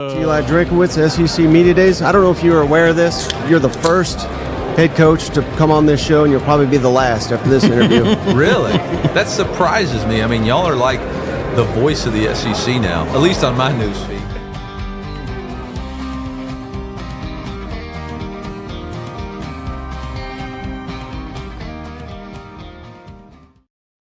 Eli Drinkwitz, SEC Media Days. I don't know if you were aware of this. You're the first head coach to come on this show, and you'll probably be the last after this interview. Really? That surprises me. I mean, y'all are like the voice of the SEC now, at least on my news feed.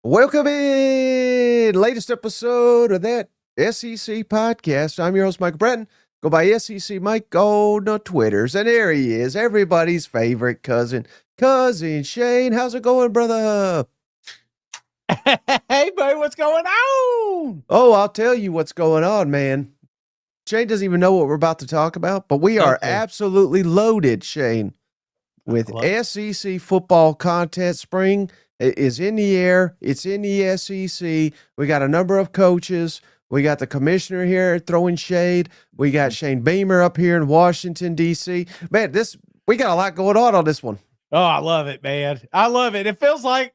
Welcome in. Latest episode of that SEC podcast. I'm your host, Mike Breton. Go by SEC Mike on the Twitters. And there he is, everybody's favorite cousin Shane. How's it going, brother? Hey, buddy, what's going on? Oh, I'll tell you what's going on, man. Shane doesn't even know what we're about to talk about, but we are absolutely loaded, Shane, with SEC football content. Spring is in the air. It's in the SEC. We got a number of coaches. We got the commissioner here throwing shade. We got Shane Beamer up here in Washington, D.C. Man, we got a lot going on this one. Oh, I love it, man. I love it. It feels like,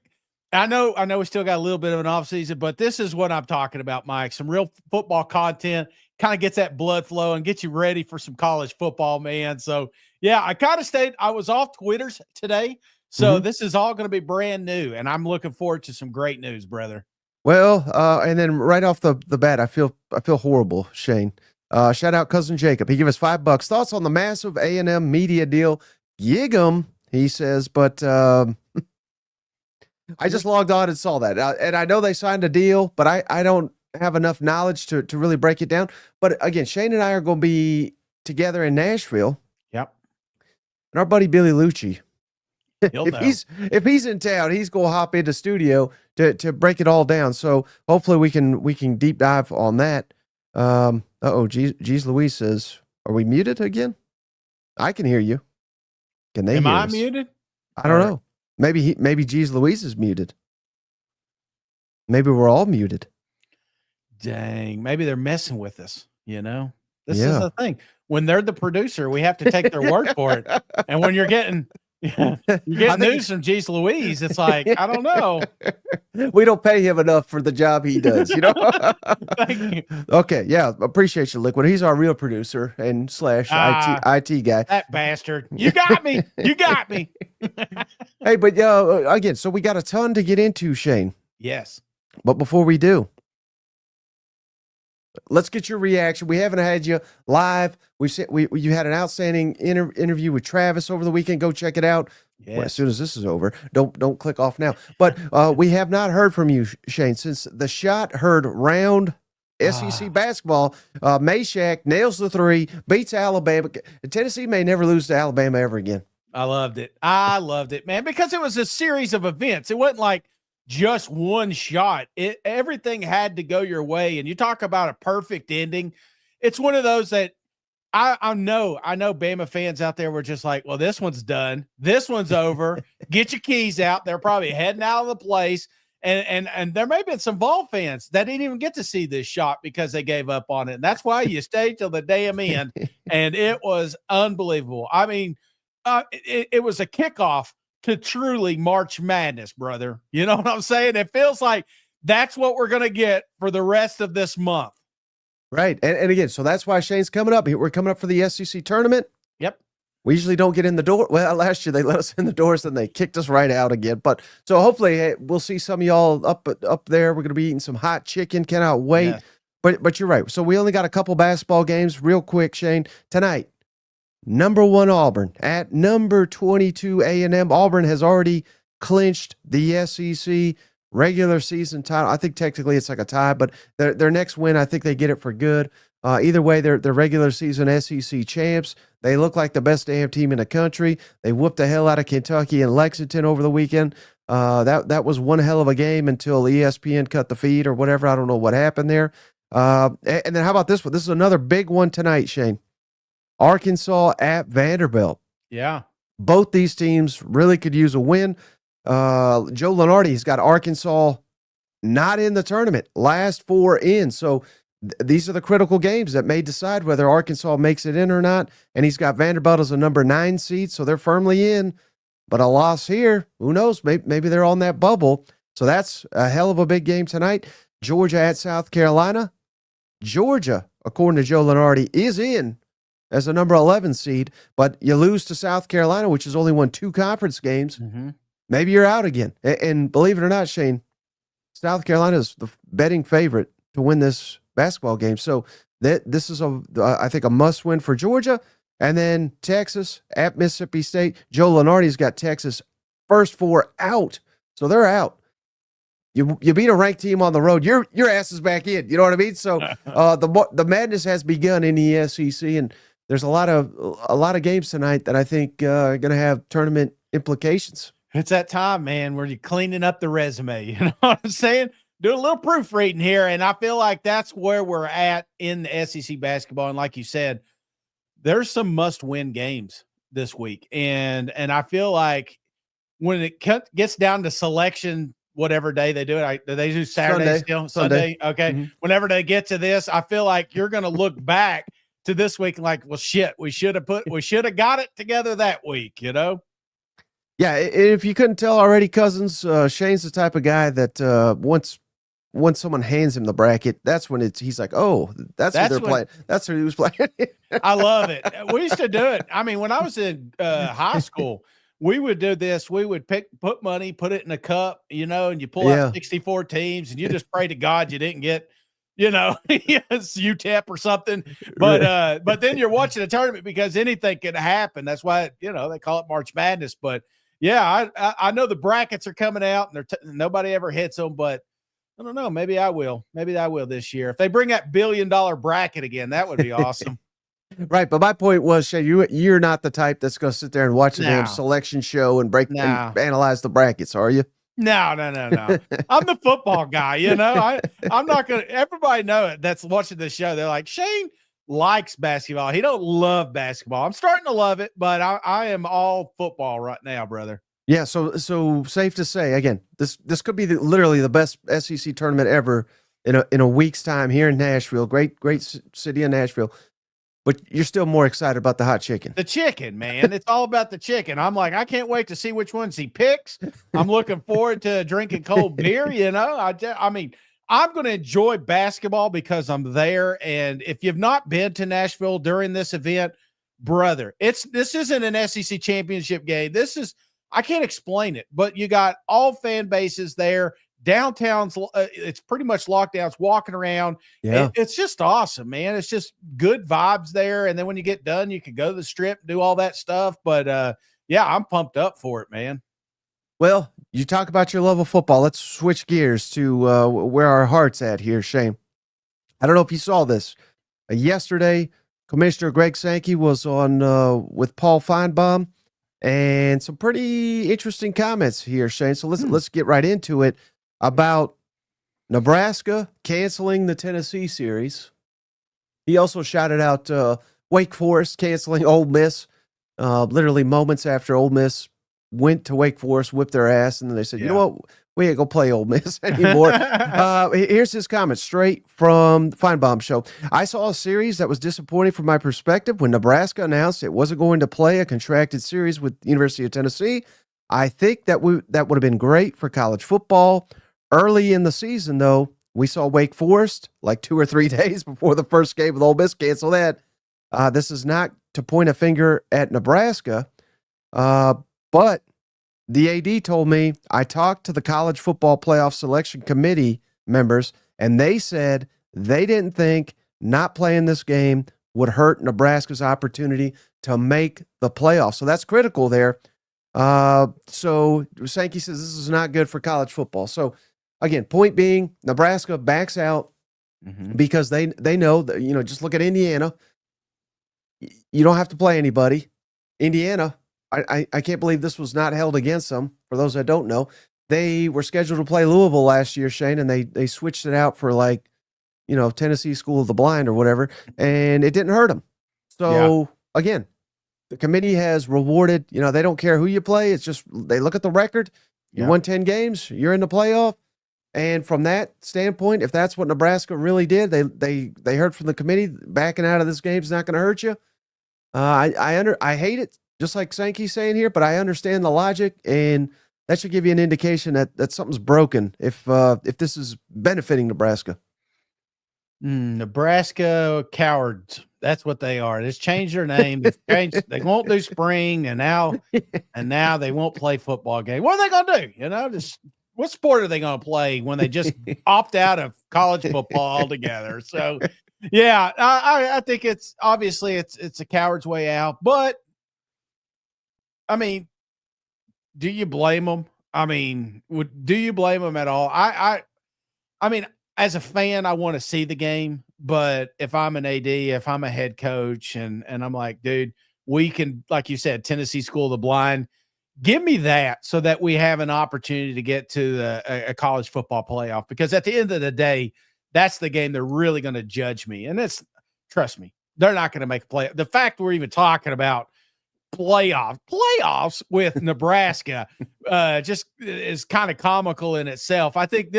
I know we still got a little bit of an off season, but this is what I'm talking about, Mike. Some real football content, kind of gets that blood flow and gets you ready for some college football, man. So, yeah, I was off Twitter's today. So this is all going to be brand new, and I'm looking forward to some great news, brother. Well, and then right off the bat, I feel horrible, Shane. Shout out cousin Jacob. He gave us $5. Thoughts on the massive A&M media deal? Yig'em, he says, but I just logged on and saw that. And I know they signed a deal, but I don't have enough knowledge to really break it down. But again, Shane and I are going to be together in Nashville. Yep. And our buddy Billy Lucci, if he's in town, he's going to hop into studio to break it all down. So hopefully we can deep dive on that. Geez Louise says, are we muted again? I can hear you. Can they Am hear I us? muted? I don't know. Maybe Geez Louise is muted. Maybe we're all muted. Dang, maybe they're messing with us, This Yeah. is the thing. When they're the producer, we have to take their word for it. And when you're getting news from Jeez Louise, it's like, I don't know. We don't pay him enough for the job he does, Thank you. Okay, yeah, appreciate you, Liquid. He's our real producer and / IT guy. That bastard. You got me. Hey, but again, so we got a ton to get into, Shane. Yes. But before we do, let's get your reaction. We haven't had you live. You had an outstanding interview with Travis over the weekend. Go check it out. Yes. Well, as soon as this is over, don't click off now. But we have not heard from you, Shane, since the shot heard round SEC basketball. Meshack nails the three, beats Alabama. Tennessee may never lose to Alabama ever again. I loved it, man, because it was a series of events. It wasn't like just one shot. Everything had to go your way. And you talk about a perfect ending. It's one of those that I know Bama fans out there were just like, well, this one's done. This one's over. Get your keys out. They're probably heading out of the place. And there may have been some Vol fans that didn't even get to see this shot because they gave up on it. And that's why you stay till the damn end. And it was unbelievable. I mean, it was a kickoff to truly March Madness, brother. You know what I'm saying? It feels like that's what we're going to get for the rest of this month. Right. And again, so that's why Shane's coming up. We're coming up for the SEC tournament. Yep. We usually don't get in the door. Well, last year they let us in the doors and they kicked us right out again. But so hopefully we'll see some of y'all up there. We're going to be eating some hot chicken. Cannot wait. Yeah. But you're right. So we only got a couple basketball games real quick, Shane. Tonight, number 1 Auburn at number 22 A&M. Auburn has already clinched the SEC regular season title. I think technically it's like a tie, but their next win, I think they get it for good. Either way, they're regular season SEC champs. They look like the best damn team in the country. They whooped the hell out of Kentucky and Lexington over the weekend. That was one hell of a game until ESPN cut the feed or whatever. I don't know what happened there. And then how about this one? This is another big one tonight, Shane. Arkansas at Vanderbilt. Yeah. Both these teams really could use a win. Joe Lunardi's got Arkansas not in the tournament, last 4 in. So these are the critical games that may decide whether Arkansas makes it in or not. And he's got Vanderbilt as a number 9 seed, so they're firmly in. But a loss here, who knows? Maybe they're on that bubble. So that's a hell of a big game tonight. Georgia at South Carolina. Georgia, according to Joe Lunardi, is in as a number 11 seed, but you lose to South Carolina, which has only won 2 conference games. Mm-hmm. Maybe you're out again. And believe it or not, Shane, South Carolina is the betting favorite to win this basketball game. So this is, I think, a must-win for Georgia. And then Texas at Mississippi State. Joe Lunardi's got Texas first 4 out. So they're out. You beat a ranked team on the road, your ass is back in. You know what I mean? So the madness has begun in the SEC, and there's a lot of games tonight that I think are going to have tournament implications. It's that time, man, where you're cleaning up the resume. You know what I'm saying? Doing a little proofreading here, and I feel like that's where we're at in the SEC basketball. And like you said, there's some must-win games this week, and I feel like when it gets down to selection, whatever day they do it, do they do Saturday still? Sunday? Okay. Mm-hmm. Whenever they get to this, I feel like you're going to look back to this week like, well, shit, we should have got it together that week, you know? Yeah, if you couldn't tell already, Cousins, Shane's the type of guy that once someone hands him the bracket, that's when he's like, oh, that's what they're playing. That's who he was playing. I love it. We used to do it. I mean, when I was in high school, we would do this. We would put money, put it in a cup, you know, and you pull out 64 teams, and you just pray to God you didn't get, you know, UTEP or something. But then you're watching a tournament because anything can happen. That's why, you know, they call it March Madness. But yeah, I know the brackets are coming out, and nobody ever hits them, but I don't know. Maybe I will. Maybe I will this year. If they bring that $1 billion bracket again, that would be awesome. Right, but my point was, Shay, you're not the type that's going to sit there and watch the damn selection show and and analyze the brackets, are you? No. I'm the football guy, you know. I'm not going to. Everybody know it that's watching this show. They're like, Shane likes basketball. He don't love basketball. I'm starting to love it, but I am all football right now, brother. Yeah, so safe to say, again, this could be literally the best SEC tournament ever in a week's time here in Nashville. Great city of Nashville. But you're still more excited about the hot chicken. The chicken, man. It's all about the chicken. I'm like, I can't wait to see which ones he picks. I'm looking forward to drinking cold beer, you know. I mean, I'm going to enjoy basketball because I'm there. And if you've not been to Nashville during this event, brother, this isn't an SEC championship game. I can't explain it, but you got all fan bases there. Downtown's it's pretty much lockdowns, walking around. Yeah, it's just awesome, man. It's just good vibes there. And then when you get done, you can go to the strip, do all that stuff. But yeah, I'm pumped up for it, man. Well, you talk about your love of football. Let's switch gears to where our heart's at here, Shane. I don't know if you saw this. Yesterday, Commissioner Greg Sankey was on with Paul Feinbaum, and some pretty interesting comments here, Shane. So let's get right into it about Nebraska canceling the Tennessee series. He also shouted out Wake Forest canceling Ole Miss, literally moments after Ole Miss went to Wake Forest, whipped their ass, and then they said, you know what, we ain't gonna play Ole Miss anymore. Here's his comment straight from Feinbaum show. I saw a series that was disappointing from my perspective when Nebraska announced it wasn't going to play a contracted series with the University of Tennessee. I think that would have been great for college football. Early in the season, though, we saw Wake Forest like 2 or 3 days before the first game with Ole Miss cancel that. This is not to point a finger at Nebraska, but the AD told me I talked to the College Football Playoff Selection Committee members, and they said they didn't think not playing this game would hurt Nebraska's opportunity to make the playoffs. So that's critical there. So Sankey says this is not good for college football. So again, point being, Nebraska backs out because they know that, you know, just look at Indiana. You don't have to play anybody. Indiana, I can't believe this was not held against them. For those that don't know, they were scheduled to play Louisville last year, Shane, and they switched it out for, like, you know, Tennessee School of the Blind or whatever, and it didn't hurt them. So again, the committee has rewarded, you know, they don't care who you play. It's just, they look at the record. You won 10 games, you're in the playoff. And from that standpoint, if that's what Nebraska really did, they heard from the committee, backing out of this game is not going to hurt you. I hate it, just like Sankey's saying here, but I understand the logic, and that should give you an indication that something's broken if this is benefiting Nebraska. Nebraska cowards. That's what they are. Just change their name. They won't do spring, and now they won't play football game. What are they gonna do? Just what sport are they gonna play when they just opt out of college football altogether? So, yeah, I think it's obviously it's a coward's way out. But I mean, do you blame them? I mean, do you blame them at all? I mean, as a fan, I want to see the game. But if I'm an AD, if I'm a head coach, and I'm like, dude, we can, like you said, Tennessee School of the Blind, give me that so that we have an opportunity to get to a college football playoff. Because at the end of the day, that's the game they're really going to judge me. And trust me, they're not going to make a play. The fact we're even talking about playoffs with Nebraska just is kind of comical in itself. I think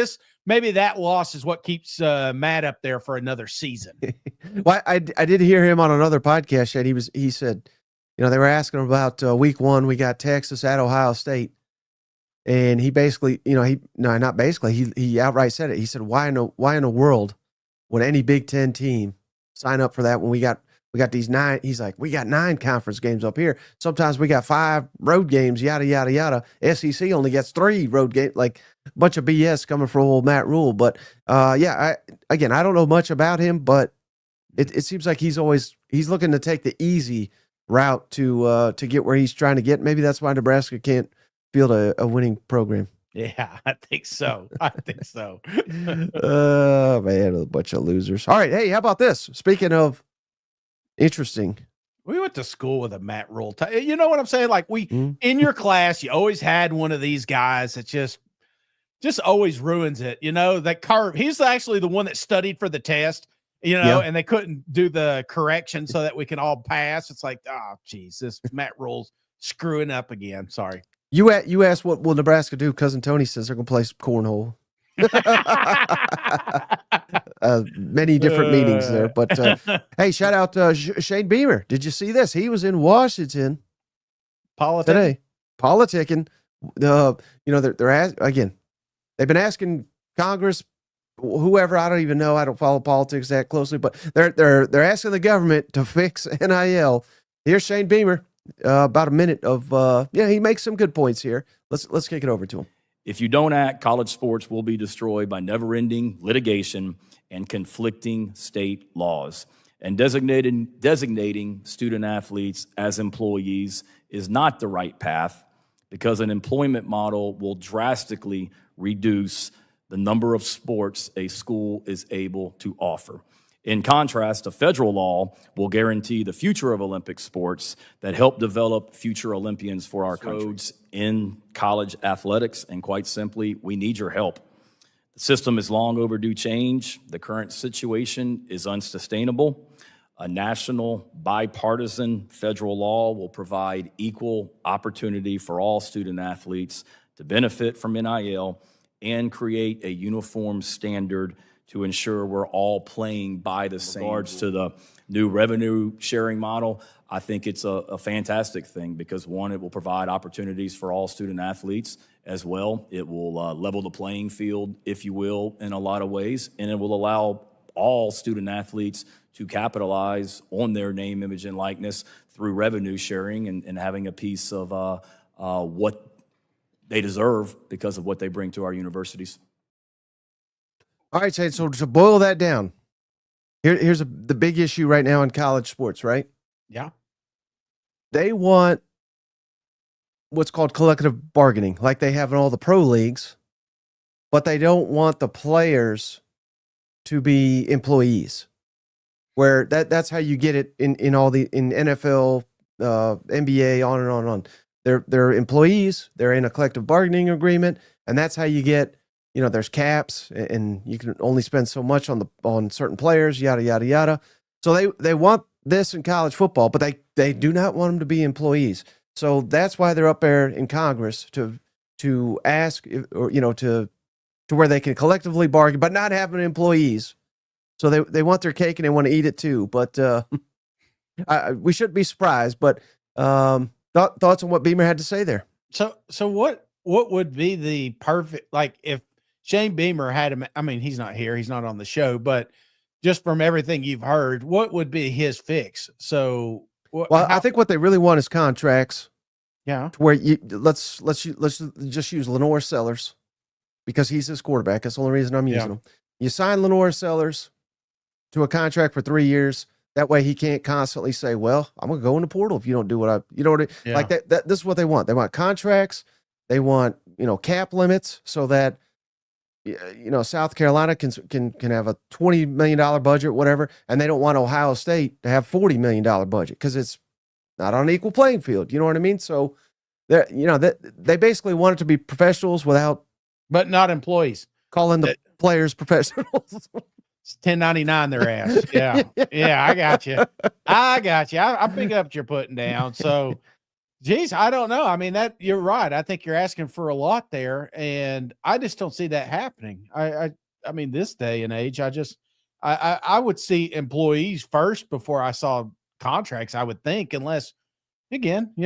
maybe that loss is what keeps Matt up there for another season. Well, I did hear him on another podcast, and he said, they were asking him about week 1. We got Texas at Ohio State, and he basically, he outright said it. He said, why in the world would any Big Ten team sign up for that when we got these 9? He's like, we got 9 conference games up here. Sometimes we got 5 road games, yada, yada, yada. SEC only gets 3 road games, like a bunch of BS coming from old Matt Rule. But I don't know much about him, but it seems like he's looking to take the easy route to get where he's trying to get. Maybe that's why Nebraska can't field a winning program. Yeah, I think so. Oh, man, a bunch of losers. All right, hey, how about this? Speaking of interesting. We went to school with a Matt Rule. You know what I'm saying? Like in your class, you always had one of these guys that just always ruins it. That curve. He's actually the one that studied for the test, and they couldn't do the correction so that we can all pass. It's like, oh, geez, this Matt Rule's screwing up again. Sorry. You asked what will Nebraska do? Cousin Tony says they're going to play cornhole. Many different meanings there, but hey, shout out to Shane Beamer. Did you see this? He was in Washington today, politicking. They've been asking Congress, whoever, I don't even know, I don't follow politics that closely, but they're asking the government to fix NIL. Here's Shane Beamer, about a minute of he makes some good points here. Let's kick it over to him. If you don't act, college sports will be destroyed by never-ending litigation and conflicting state laws. And designating student athletes as employees is not the right path, because an employment model will drastically reduce the number of sports a school is able to offer. In contrast, a federal law will guarantee the future of Olympic sports that help develop future Olympians for our codes in college athletics. And quite simply, we need your help. The system is long overdue change. The current situation is unsustainable. A national, bipartisan federal law will provide equal opportunity for all student athletes to benefit from NIL and create a uniform standard to ensure we're all playing by the same. In regards to the new revenue sharing model, I think it's a fantastic thing because, one, it will provide opportunities for all student athletes as well. It will level the playing field, if you will, in a lot of ways, and it will allow all student athletes to capitalize on their name, image, and likeness through revenue sharing and having a piece of what they deserve because of what they bring to our universities. All right, Shane, so to boil that down, here's the big issue right now in college sports, right? Yeah. They want what's called collective bargaining, like they have in all the pro leagues, but they don't want the players to be employees, where that's how you get it in NFL, NBA, on and on and on. They're employees, they're in a collective bargaining agreement, and that's how you get, there's caps and you can only spend so much on certain players, yada, yada, yada. So they want this in college football, but they do not want them to be employees. So that's why they're up there in Congress to ask, or to where they can collectively bargain, but not having employees. So they want their cake and they want to eat it too. But we shouldn't be surprised. But thoughts on what Beamer had to say there? So what would be the perfect, like if Shane Beamer had him? I mean, he's not here, he's not on the show, but just from everything you've heard, what would be his fix? So, I think what they really want is contracts. Yeah. To where let's just use Lenore Sellers because he's his quarterback. That's the only reason I'm using him. You sign Lenore Sellers to a contract for 3 years. That way he can't constantly say, well, I'm going to go in the portal if you don't do what like that. This is what they want. They want contracts. They want, cap limits so that, South Carolina can have a $20 million budget, whatever. And they don't want Ohio State to have $40 million budget because it's not on an equal playing field. You know what I mean? So they basically want it to be professionals but not employees, calling the players professionals. It's 1099 their ass. Yeah. Yeah. I got you. I pick up what you're putting down. So, geez, I don't know. I mean, you're right. I think you're asking for a lot there, and I just don't see that happening. I mean, this day and age, I would see employees first before I saw contracts, I would think, unless, again, I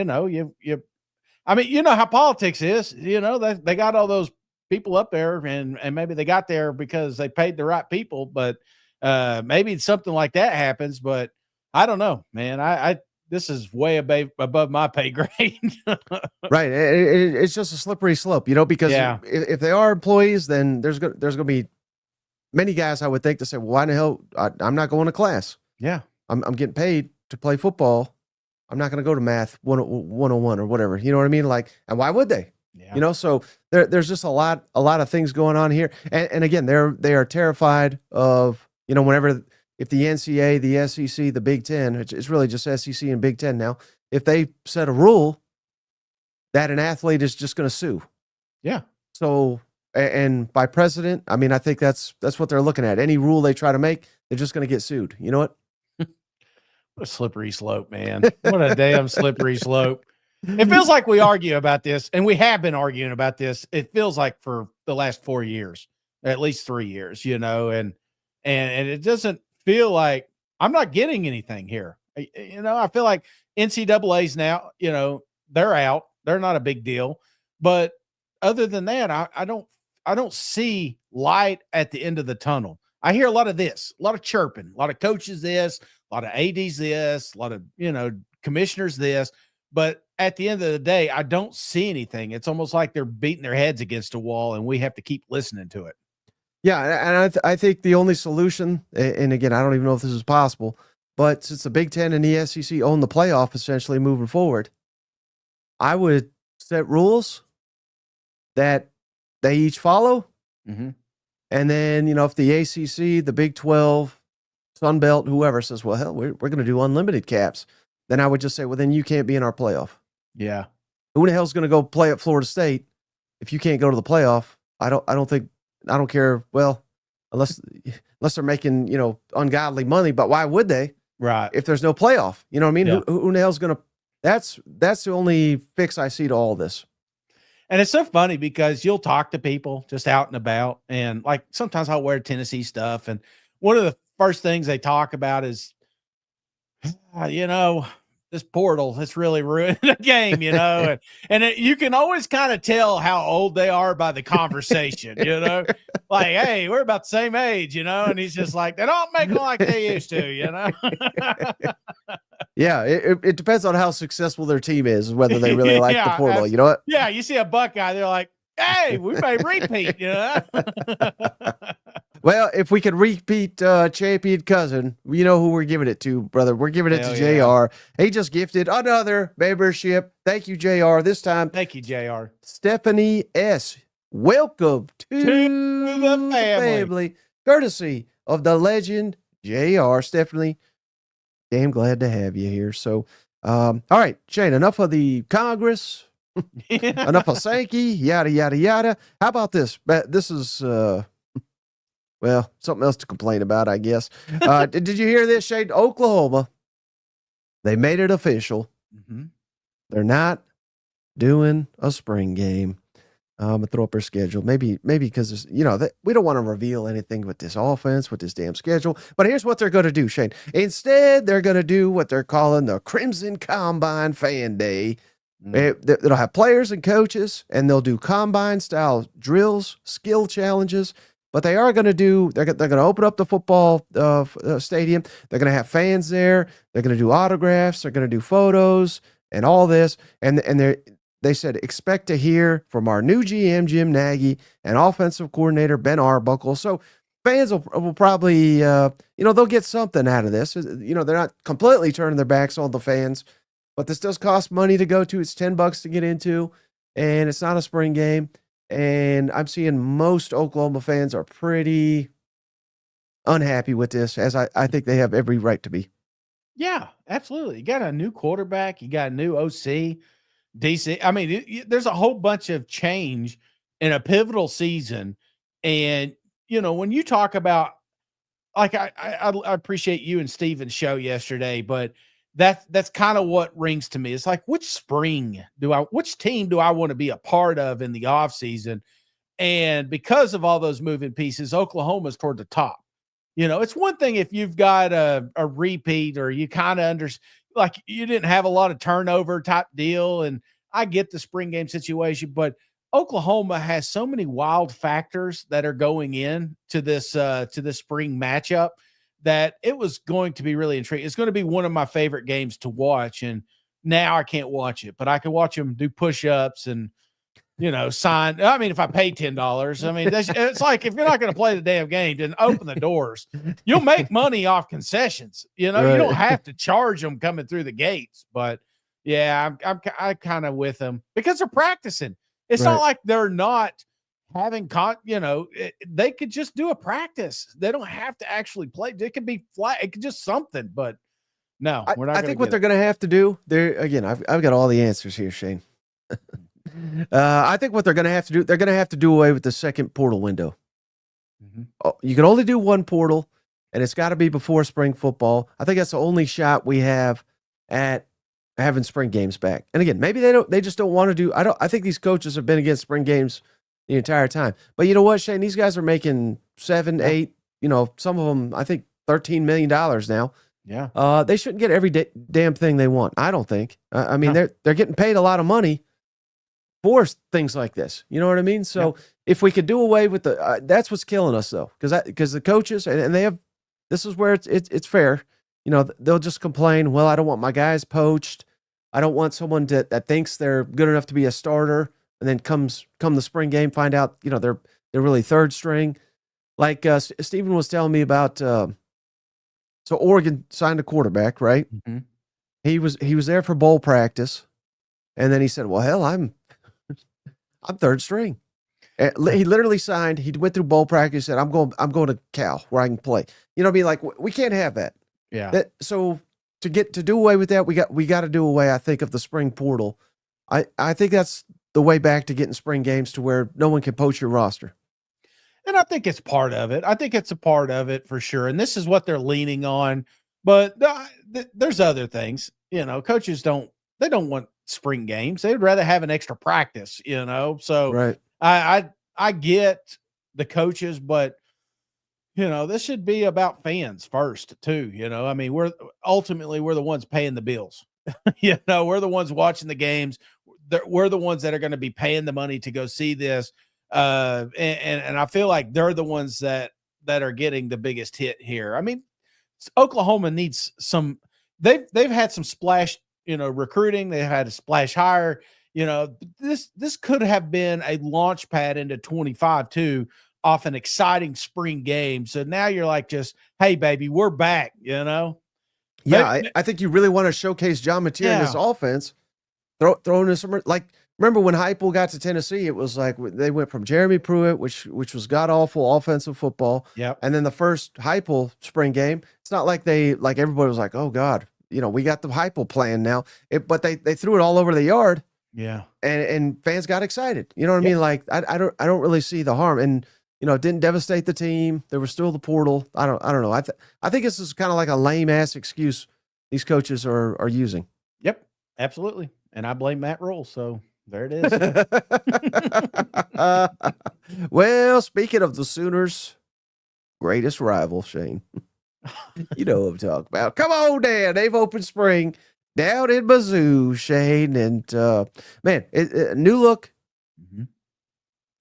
mean, you know how politics is, they got all those people up there and maybe they got there because they paid the right people, but maybe something like that happens, but I don't know, man. This is way above my pay grade. Right. It's just a slippery slope, because if they are employees, then there's going to be many guys I would think to say, well, why the hell I'm not going to class. Yeah. I'm getting paid to play football. I'm not going to go to math 101 or whatever. You know what I mean? Like, and why would they? Yeah. So there's just a lot of things going on here. And again, they are terrified of, whenever, if the NCAA, the SEC, the Big Ten, it's really just SEC and Big Ten now, if they set a rule that an athlete is just going to sue. Yeah. So, and by precedent, I mean, I think that's what they're looking at. Any rule they try to make, they're just going to get sued. You know what? What a slippery slope, man. What a damn slippery slope. It feels like we argue about this, and we have been arguing about this. It feels like for the last 4 years, at least 3 years, and it doesn't feel like I'm not getting anything here. I feel like NCAA's now, they're out. They're not a big deal. But other than that, I don't see light at the end of the tunnel. I hear a lot of this, a lot of chirping, a lot of coaches this, a lot of ADs this, a lot of, commissioners this. But at the end of the day, I don't see anything. It's almost like they're beating their heads against a wall and we have to keep listening to it. Yeah. And I think the only solution, and again, I don't even know if this is possible, but since the Big Ten and the SEC own the playoff essentially moving forward, I would set rules that they each follow. Mm-hmm. And then, if the ACC, the Big 12, Sun Belt, whoever says, well, hell, we're going to do unlimited caps, then I would just say, well, then you can't be in our playoff. Yeah. Who the hell's going to go play at Florida State if you can't go to the playoff? I don't care. Well, unless they're making, ungodly money, but why would they? Right. If there's no playoff, you know what I mean? Yeah. Who the hell's going to, that's the only fix I see to all this. And it's so funny because you'll talk to people just out and about, and like sometimes I'll wear Tennessee stuff. And one of the first things they talk about is, this portal has really ruined the game, and you can always kind of tell how old they are by the conversation, like, hey, we're about the same age, and he's just like, they don't make them like they used to, Yeah, it depends on how successful their team is, whether they really like the portal. You know what? Yeah, you see a Buckeye, they're like, hey, we may repeat, Well, if we could repeat champion cousin, you know who we're giving it to, brother. We're giving it to JR. He just gifted another membership. Thank you, JR. This time, thank you, JR. Stephanie S. Welcome to the family. Courtesy of the legend JR. Stephanie, damn glad to have you here. So, all right, Shane, enough of the Congress, enough of Sankey, yada, yada, yada. How about this? This is, well, something else to complain about, I guess. Did you hear this, Shane? Oklahoma, they made it official. Mm-hmm. They're not doing a spring game. I'm going to throw up their schedule. Maybe because, we don't want to reveal anything with this offense, with this damn schedule. But here's what they're going to do, Shane. Instead, they're going to do what they're calling the Crimson Combine Fan Day. Mm. They'll have players and coaches, and they'll do combine-style drills, skill challenges, but they are going to do. They're going to open up the football stadium. They're going to have fans there. They're going to do autographs. They're going to do photos and all this. And they said expect to hear from our new GM Jim Nagy and offensive coordinator Ben Arbuckle. So fans will probably they'll get something out of this. They're not completely turning their backs on the fans, but this does cost money to go to. It's $10 to get into, and it's not a spring game. And I'm seeing most Oklahoma fans are pretty unhappy with this, as I think they have every right to be. Yeah, absolutely. You got a new quarterback. You got a new OC. DC. I mean, there's a whole bunch of change in a pivotal season. And, when you talk about, like, I appreciate you and Steven's show yesterday, but that's kind of what rings to me. It's like, which team do I want to be a part of in the off season? And because of all those moving pieces, Oklahoma's toward the top. It's one thing if you've got a repeat, or you kind of like you didn't have a lot of turnover type deal. And I get the spring game situation, but Oklahoma has so many wild factors that are going in to this spring matchup that it was going to be really intriguing. It's going to be one of my favorite games to watch. And now I can't watch it, but I can watch them do push-ups and, sign. I mean, if I pay $10, I mean, it's like, if you're not going to play the damn game, then open the doors. You'll make money off concessions. Right. You don't have to charge them coming through the gates. But yeah, I'm kind of with them because they're practicing. It's not like they're not having they could just do a practice. They don't have to actually play. It could be flat. It could just something. But no, we're not. I think what they're going to have to do there again. I've got all the answers here, Shane. I think what they're going to have to do, they're going to have to do away with the second portal window. Mm-hmm. Oh, you can only do one portal, and it's got to be before spring football. I think that's the only shot we have at having spring games back. And again, maybe they just don't want to do. I think these coaches have been against spring games the entire time. But you know what, Shane? These guys are making 7, 8. Some of them, I think, $13 million now. Yeah. They shouldn't get every damn thing they want. I don't think. I mean, they're getting paid a lot of money for things like this. You know what I mean? So if we could do away with that's what's killing us though, because the coaches and they have. This is where it's fair. They'll just complain. Well, I don't want my guys poached. I don't want someone that thinks they're good enough to be a starter, and then come the spring game, find out they're really third string. Like Stephen was telling me about. So Oregon signed a quarterback, right? Mm-hmm. He was there for bowl practice, and then he said, "Well, hell, I'm third string." He literally signed. He went through bowl practice. Said, "I'm going to Cal where I can play." Be like, we can't have that. Yeah. So to do away with that, we got to do away, I think, of the spring portal. I think that's the way back to getting spring games to where no one can poach your roster. And I think it's part of it. I think it's a part of it for sure. And this is what they're leaning on. But there's other things. Coaches don't want spring games. They'd rather have an extra practice. So right. I get the coaches, but this should be about fans first too. I mean, we're the ones paying the bills. We're the ones watching the games. We're the ones that are going to be paying the money to go see this. And I feel like they're the ones that are getting the biggest hit here. I mean, Oklahoma needs some. They've had some splash, recruiting. They've had a splash hire. This could have been a launch pad into 25 too, off an exciting spring game. So now you're like, just, hey baby, we're back. Yeah, I think you really want to showcase John Mateer in this offense. Throw in some, like, remember when Heupel got to Tennessee, it was like they went from Jeremy Pruitt, which was god-awful offensive football. Yep. And then the first Heupel spring game, it's not like everybody was like, oh, God, we got the Heupel plan now. But they threw it all over the yard. Yeah. And fans got excited. You know what I mean? Like, I don't really see the harm. And, it didn't devastate the team. There was still the portal. I don't know. I think this is kind of like a lame-ass excuse these coaches are using. Yep, absolutely. And I blame Matt Rule, so there it is. Well, speaking of the Sooners' greatest rival, Shane, you know what I'm talking about. Come on down. They've opened spring down in Mizzou, Shane. And, man, a new look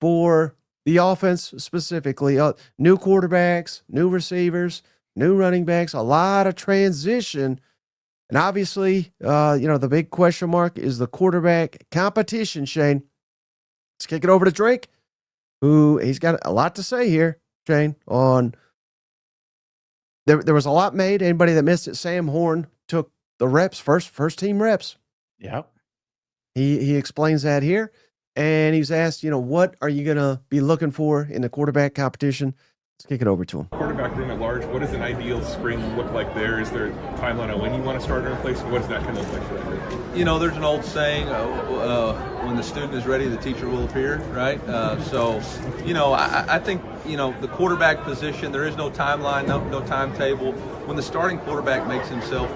for the offense specifically, new quarterbacks, new receivers, new running backs, a lot of transition. And obviously, the big question mark is the quarterback competition, Shane. Let's kick it over to Drake, who he's got a lot to say here, Shane, on there was a lot made. Anybody that missed it, Sam Horn took the reps, first team reps. Yep. He explains that here. And he's asked, what are you going to be looking for in the quarterback competition? Let's kick it over to him. Quarterback room at large, what does an ideal spring look like there? Is there a timeline on when you want to start a replacement? What does that kind of look like for that group? There's an old saying, when the student is ready, the teacher will appear, right? I think, the quarterback position, there is no timeline, no timetable. When the starting quarterback makes himself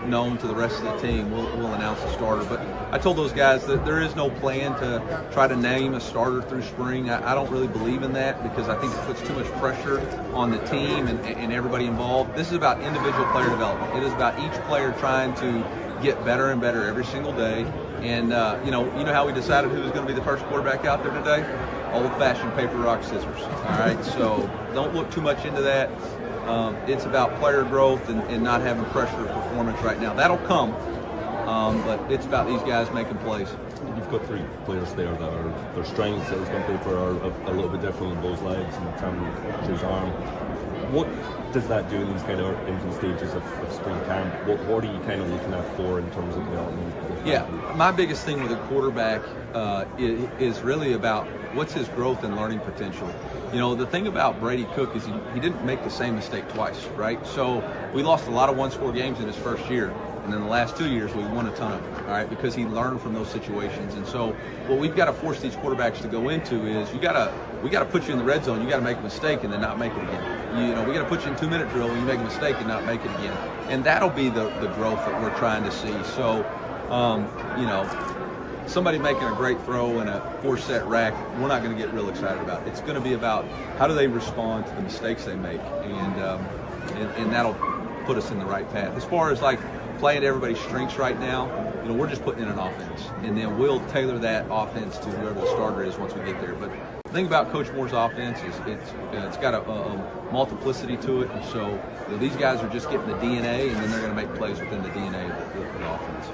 known to the rest of the team, we'll announce a starter. But I told those guys that there is no plan to try to name a starter through spring. I don't really believe in that because I think it puts too much pressure on the team and everybody involved. This is about individual player development. It is about each player trying to get better and better every single day. And, you know how we decided who was going to be the first quarterback out there today? Old-fashioned paper, rock, scissors. All right, so don't look too much into that. It's about player growth and not having pressure of performance right now. That'll come, but it's about these guys making plays. You've got three players there that are their strengths that was on paper are a little bit different on Bo's legs and Chandler's arm. What does that do in these kind of infant stages of spring camp? What are you kind of looking at for in terms of development? Yeah, my biggest thing with a quarterback is really about what's his growth and learning potential. The thing about Brady Cook is he didn't make the same mistake twice, right? So we lost a lot of one-score games in his first year. And then the last 2 years, we won a ton of them, all right, because he learned from those situations. And so what we've got to force these quarterbacks to go into is we got to put you in the red zone. You got to make a mistake and then not make it again. We got to put you in 2-minute drill and you make a mistake and not make it again. And that'll be the growth that we're trying to see. So, somebody making a great throw in a 4-set rack, we're not going to get real excited about. It's going to be about how do they respond to the mistakes they make, and that'll put us in the right path. As far as playing to everybody's strengths right now, we're just putting in an offense, and then we'll tailor that offense to whoever the starter is once we get there. But the thing about Coach Moore's offense is it's got a multiplicity to it, and so these guys are just getting the DNA, and then they're going to make plays within the DNA of the offense.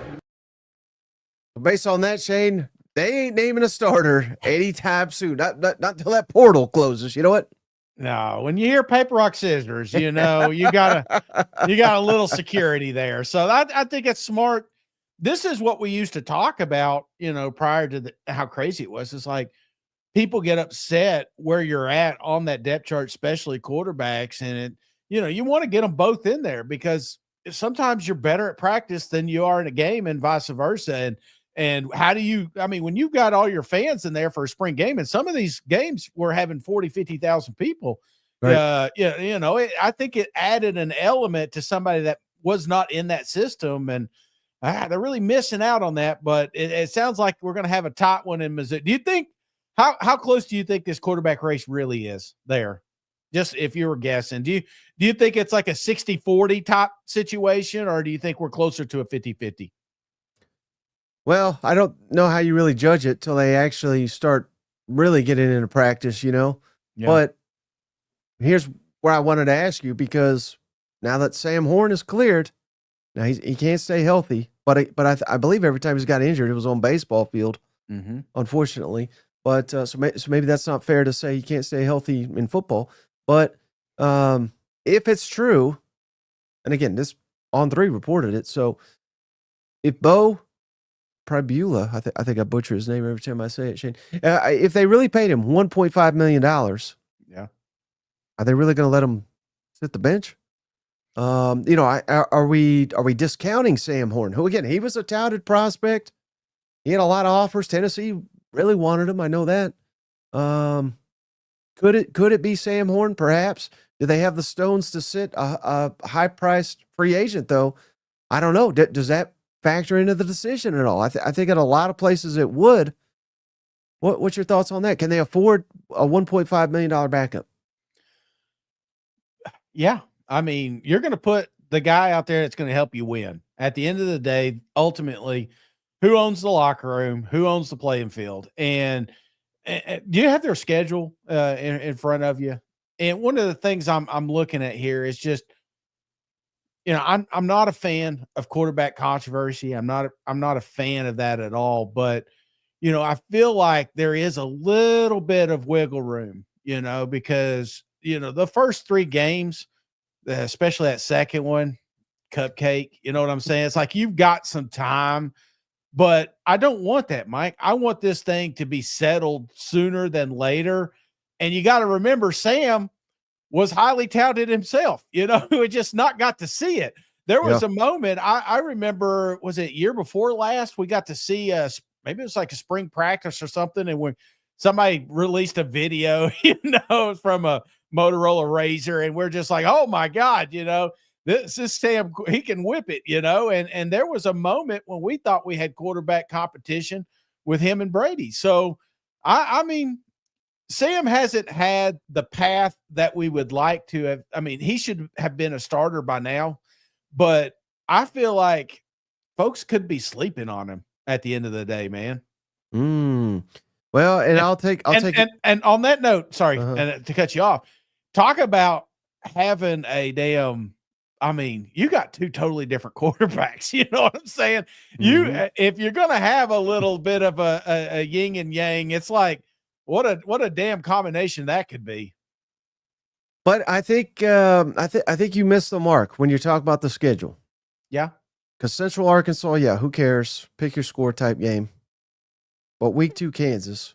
Based on that, Shane, they ain't naming a starter anytime soon. Not until that portal closes. You know what? No, when you hear paper, rock, scissors, you got a little security there. So I think it's smart. This is what we used to talk about, prior to how crazy it was. It's like people get upset where you're at on that depth chart, especially quarterbacks. And you want to get them both in there because sometimes you're better at practice than you are in a game and vice versa. And how do you, when you've got all your fans in there for a spring game, and some of these games we're having 40, 50,000 people, right. I think it added an element to somebody that was not in that system. And they're really missing out on that, but it sounds like we're going to have a tight one in Mizzou. Do you think, how close do you think this quarterback race really is there? Just if you were guessing, do you think it's like a 60-40 type situation, or do you think we're closer to a 50-50? Well, I don't know how you really judge it till they actually start really getting into practice, Yeah. But here's where I wanted to ask you, because now that Sam Horn is cleared, now he can't stay healthy, but I believe every time he's got injured, it was on baseball field, unfortunately. But so maybe that's not fair to say he can't stay healthy in football. But if it's true, and again, this On3 reported it, so if Bo Pribula, I think I butcher his name every time I say it, Shane. If they really paid him $1.5 million, yeah, are they really going to let him sit the bench? Are we discounting Sam Horn, who again, he was a touted prospect. He had a lot of offers. Tennessee really wanted him. I know that. Could it be Sam Horn? Perhaps. Do they have the stones to sit a high-priced free agent though? I don't know. Does that factor into the decision at all? I think at a lot of places it would. What's your thoughts on that? Can they afford a $1.5 million backup? Yeah. You're going to put the guy out there that's going to help you win. At the end of the day, ultimately, who owns the locker room? Who owns the playing field? And Do you have their schedule in front of you? And one of the things I'm looking at here is just, I'm not a fan of quarterback controversy. I'm not a fan of that at all. But I feel like there is a little bit of wiggle room, because the first 3 games, especially that second one, cupcake. You know what I'm saying? It's like you've got some time. But I don't want that, Mike. I want this thing to be settled sooner than later. And you got to remember, Sam was highly touted himself, who had just not got to see it. There was a moment, I remember, was it year before last? We got to see, maybe it was like a spring practice or something. And when somebody released a video, from a Motorola Razr, and we're just like, oh my God, this is Sam. He can whip it, and there was a moment when we thought we had quarterback competition with him and Brady. So, I mean, Sam hasn't had the path that we would like to have. I mean, he should have been a starter by now, but I feel like folks could be sleeping on him at the end of the day, man. Well, and I'll take and on that note, sorry, and to cut you off, talk about having a damn. I mean, you got 2 totally different quarterbacks. You know what I'm saying? If you're going to have a little bit of a yin and yang, it's like, what a damn combination that could be. But I think you missed the mark when you're talking about the schedule. Yeah. Because Central Arkansas, who cares? Pick your score type game. But week 2 Kansas,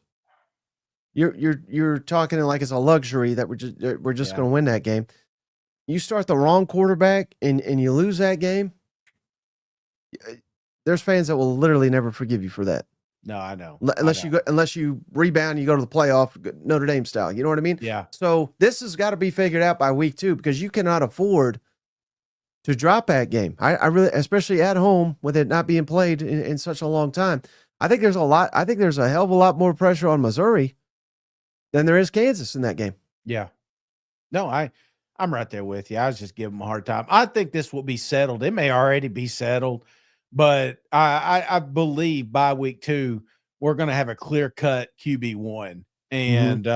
you're talking like it's a luxury that we're just going to win that game. You start the wrong quarterback and you lose that game. There's fans that will literally never forgive you for that. No, I know. Unless you rebound, and you go to the playoff, Notre Dame style. You know what I mean? Yeah. So this has got to be figured out by week 2 because you cannot afford to drop that game. I really, especially at home with it not being played in such a long time. I think there's a hell of a lot more pressure on Missouri than there is Kansas in that game. Yeah. No, I'm right there with you. I was just giving them a hard time. I think this will be settled. It may already be settled, but I believe by week 2, we're going to have a clear-cut QB1. And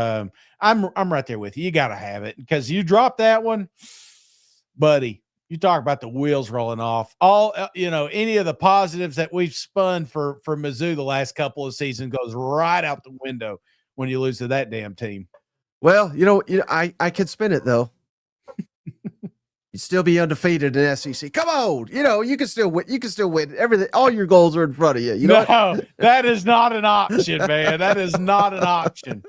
I'm right there with you. You got to have it because you drop that one, buddy. You talk about the wheels rolling off. All any of the positives that we've spun for Mizzou the last couple of seasons goes right out the window when you lose to that damn team. Well, I could spin it though. You'd still be undefeated in SEC. Come on, you can still win. You can still win everything. All your goals are in front of you. No, that is not an option, man. That is not an option.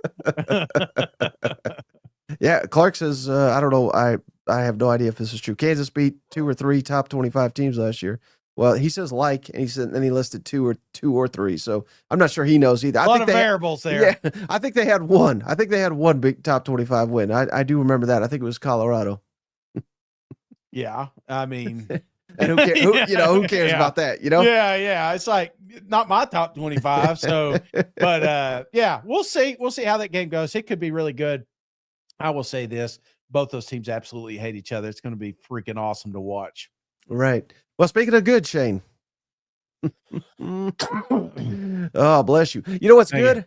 Yeah, Clark says, I don't know. I have no idea if this is true. Kansas beat 2 or 3 top 25 teams last year. Well, he says and he listed 2 or 3. So I'm not sure he knows either. A lot of variables there. Yeah, I think they had one. I think they had one big top 25 win. I do remember that. I think it was Colorado. Yeah, I mean, and who cares about that? Yeah. It's like not my top 25. So, but we'll see. We'll see how that game goes. It could be really good. I will say this: both those teams absolutely hate each other. It's going to be freaking awesome to watch. Right. Well, speaking of good, Shane. Oh, bless you. You know what's good?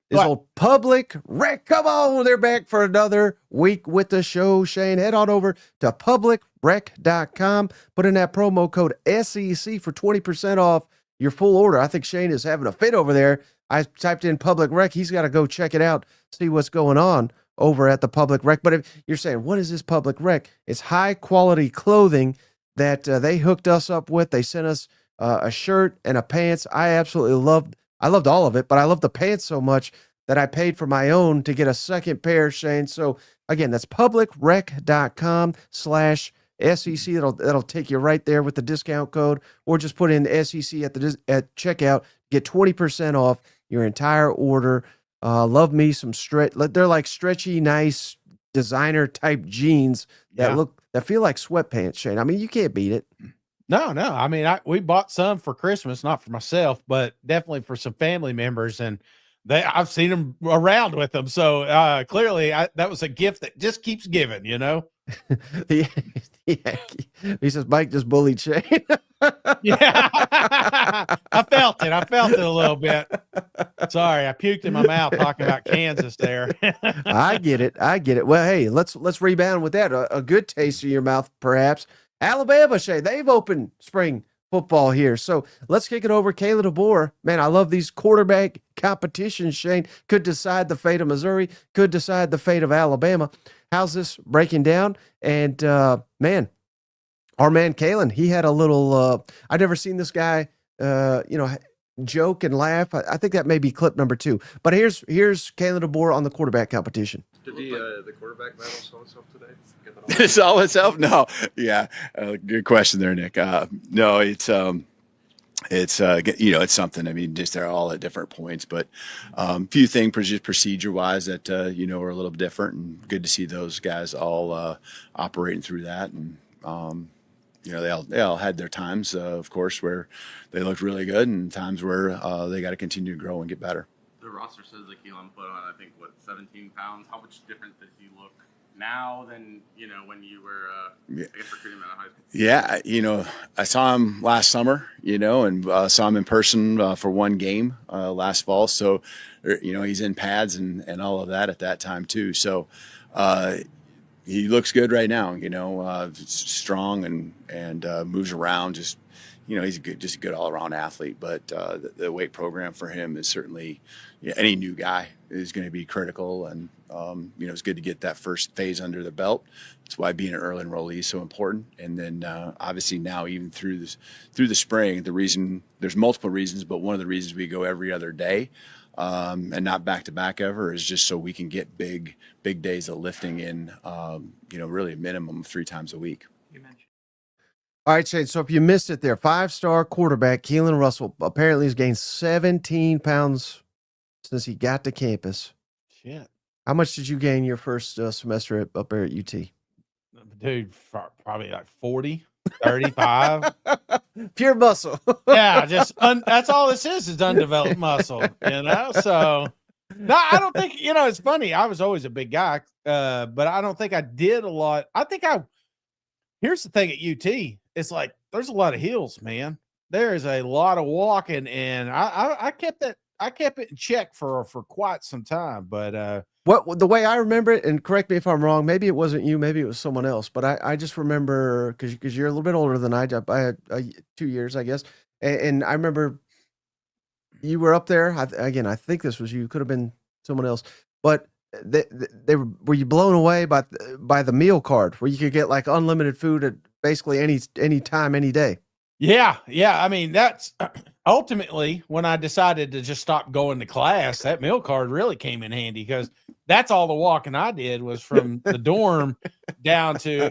This old Public Rec. Come on, they're back for another week with the show, Shane. Head on over to publicrec.com. Put in that promo code SEC for 20% off your full order. I think Shane is having a fit over there. I typed in Public Rec. He's got to go check it out, see what's going on over at the Public Rec. But if you're saying, what is this Public Rec? It's high-quality clothing that they hooked us up with. They sent us a shirt and a pants. I loved all of it, but I love the pants so much that I paid for my own to get a second pair, Shane. So again, that's publicrec.com/SEC. That'll take you right there with the discount code, or just put in SEC at checkout. Get 20% off your entire order. Love me some they're like stretchy, nice designer type jeans that feel like sweatpants, Shane. I mean, you can't beat it. No. I mean, we bought some for Christmas, not for myself, but definitely for some family members, and I've seen them around with them. So clearly, that was a gift that just keeps giving. He says Mike just bullied Shane. Yeah, I felt it a little bit. Sorry, I puked in my mouth talking about Kansas there. I get it. Well, hey, let's rebound with that. A good taste in your mouth, perhaps. Alabama, Shay, they've opened spring football here. So let's kick it over. Kalen DeBoer, man, I love these quarterback competitions, Shane. Could decide the fate of Missouri, could decide the fate of Alabama. How's this breaking down? And, man, our man Kalen, he had a little, I've never seen this guy, joke and laugh. I think that may be clip number 2. But here's Kalen DeBoer on the quarterback competition. Did the quarterback medal show itself today? It's all itself? No. Yeah. Good question there, Nick. No, it's something. I mean, just they're all at different points, but few things just procedure wise that are a little different, and good to see those guys all operating through that. And they all had their times, of course, where they looked really good, and times where they got to continue to grow and get better. The roster says that Keelan put on, I think, 17 pounds. How much different does he look now than when you were I guess recruiting him out of high school? Yeah, I saw him last summer, and saw him in person for one game last fall. So, he's in pads and all of that at that time too. So, he looks good right now. Strong and moves around. Just he's just a good all around athlete. But the weight program for him is certainly any new guy is going to be critical. And it's good to get that first phase under the belt. That's why being an early enrollee is so important. And then obviously now even through the spring, there's multiple reasons, but one of the reasons we go every other day and not back to back ever is just so we can get big days of lifting in, really a minimum of 3 times a week. You mentioned. All right, Shane. So if you missed it there, 5-star quarterback Keelan Russell apparently has gained 17 pounds since he got to campus. Shit. How much did you gain your first semester up there at UT? Dude, probably like 40, 35. Pure muscle. Yeah, that's all this is undeveloped muscle, So, no, I don't think, it's funny. I was always a big guy, but I don't think I did a lot. Here's the thing at UT. It's like, there's a lot of hills, man. There is a lot of walking, and I kept it in check for quite some time, but, what the way I remember it, and correct me if I'm wrong, maybe it wasn't you, maybe it was someone else, but I just remember because you're a little bit older than I had 2 years, I guess, and I remember you were up there. I think this was you. Could have been someone else, but were you blown away by the meal card where you could get like unlimited food at basically any time, any day? Yeah. I mean, that's ultimately when I decided to just stop going to class. That meal card really came in handy because that's all the walking I did was from the dorm down to,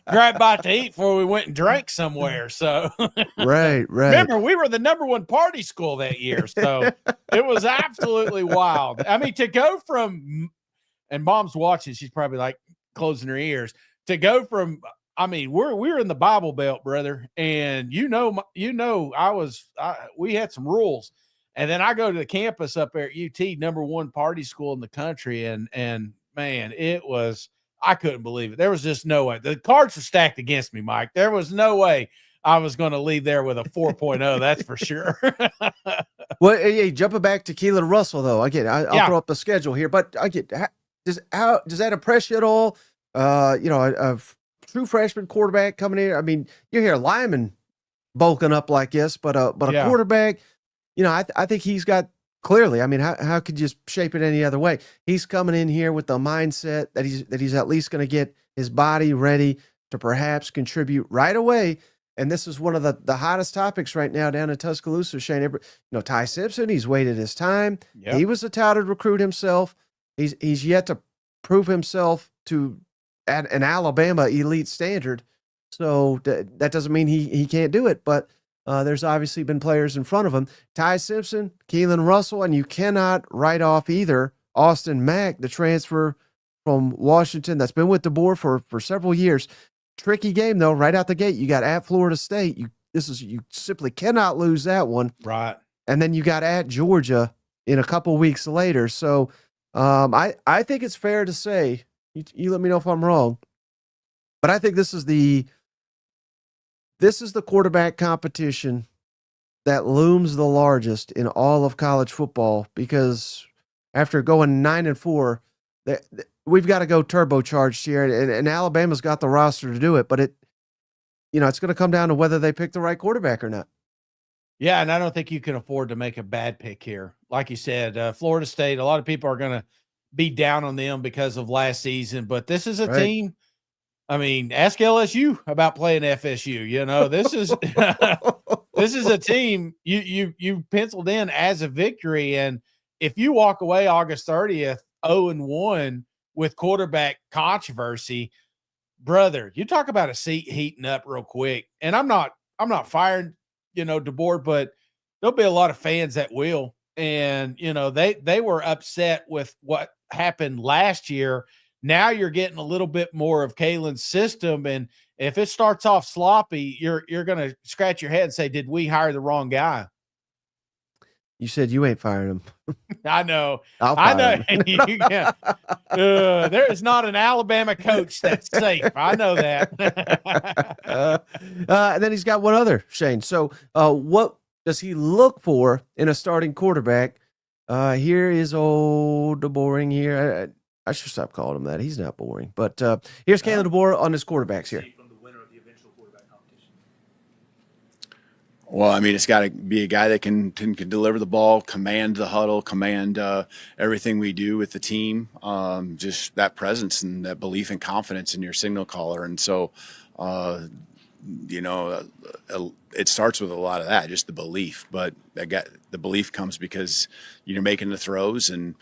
grab bite to eat before we went and drank somewhere. So, right. Remember, we were the #1 party school that year. So it was absolutely wild. I mean, to go from, and Mom's watching, she's probably like closing her ears, to go from, I mean, we're in the Bible Belt, brother, and we had some rules, and then I go to the campus up there at UT, #1 party school in the country, and man, I couldn't believe it. There was just no way. The cards were stacked against me, Mike. There was no way I was going to leave there with a 4.0. That's for sure. Well, hey, jumping back to Keelan Russell though, again, I'll throw up the schedule here, but does that impress you at all? A true freshman quarterback coming in. I mean, you hear Lyman bulking up like this, but a quarterback, I think he's got clearly. I mean, how could you shape it any other way? He's coming in here with the mindset that he's at least going to get his body ready to perhaps contribute right away. And this is one of the hottest topics right now down in Tuscaloosa. Shane, Ty Simpson, he's waited his time. Yep. He was a touted recruit himself. He's yet to prove himself at an Alabama elite standard. So that doesn't mean he can't do it, but there's obviously been players in front of him. Ty Simpson, Keelan Russell, and you cannot write off either Austin Mack, the transfer from Washington that's been with DeBoer for several years. Tricky game though, right out the gate. You got at Florida State. You simply cannot lose that one. Right. And then you got at Georgia in a couple weeks later. So I think it's fair to say, you let me know if I'm wrong, but I think this is the quarterback competition that looms the largest in all of college football, because after going 9-4, we've got to go turbocharged here, and Alabama's got the roster to do it, but it's going to come down to whether they pick the right quarterback or not. Yeah, and I don't think you can afford to make a bad pick here. Like you said, Florida State, a lot of people are going to be down on them because of last season, but this is a team. I mean, ask LSU about playing FSU. This is this is a team you penciled in as a victory, and if you walk away August 30th 0-1 with quarterback controversy, brother, you talk about a seat heating up real quick. And I'm not firing, DeBoer, but there'll be a lot of fans that will. And, they were upset with what happened last year. Now you're getting a little bit more of Kalen's system. And if it starts off sloppy, you're going to scratch your head and say, did we hire the wrong guy? You said you ain't firing him. I know. I know. There is not an Alabama coach that's safe. I know that. And then he's got one other, Shane. So what does he look for in a starting quarterback? Here is old boring here. I should stop calling him that. He's not boring. But here's Kalen DeBoer on his quarterbacks here. Well, I mean, it's got to be a guy that can deliver the ball, command the huddle, command everything we do with the team. Just that presence and that belief and confidence in your signal caller. And so, it starts with a lot of that, just the belief. But the belief comes because you're making the throws and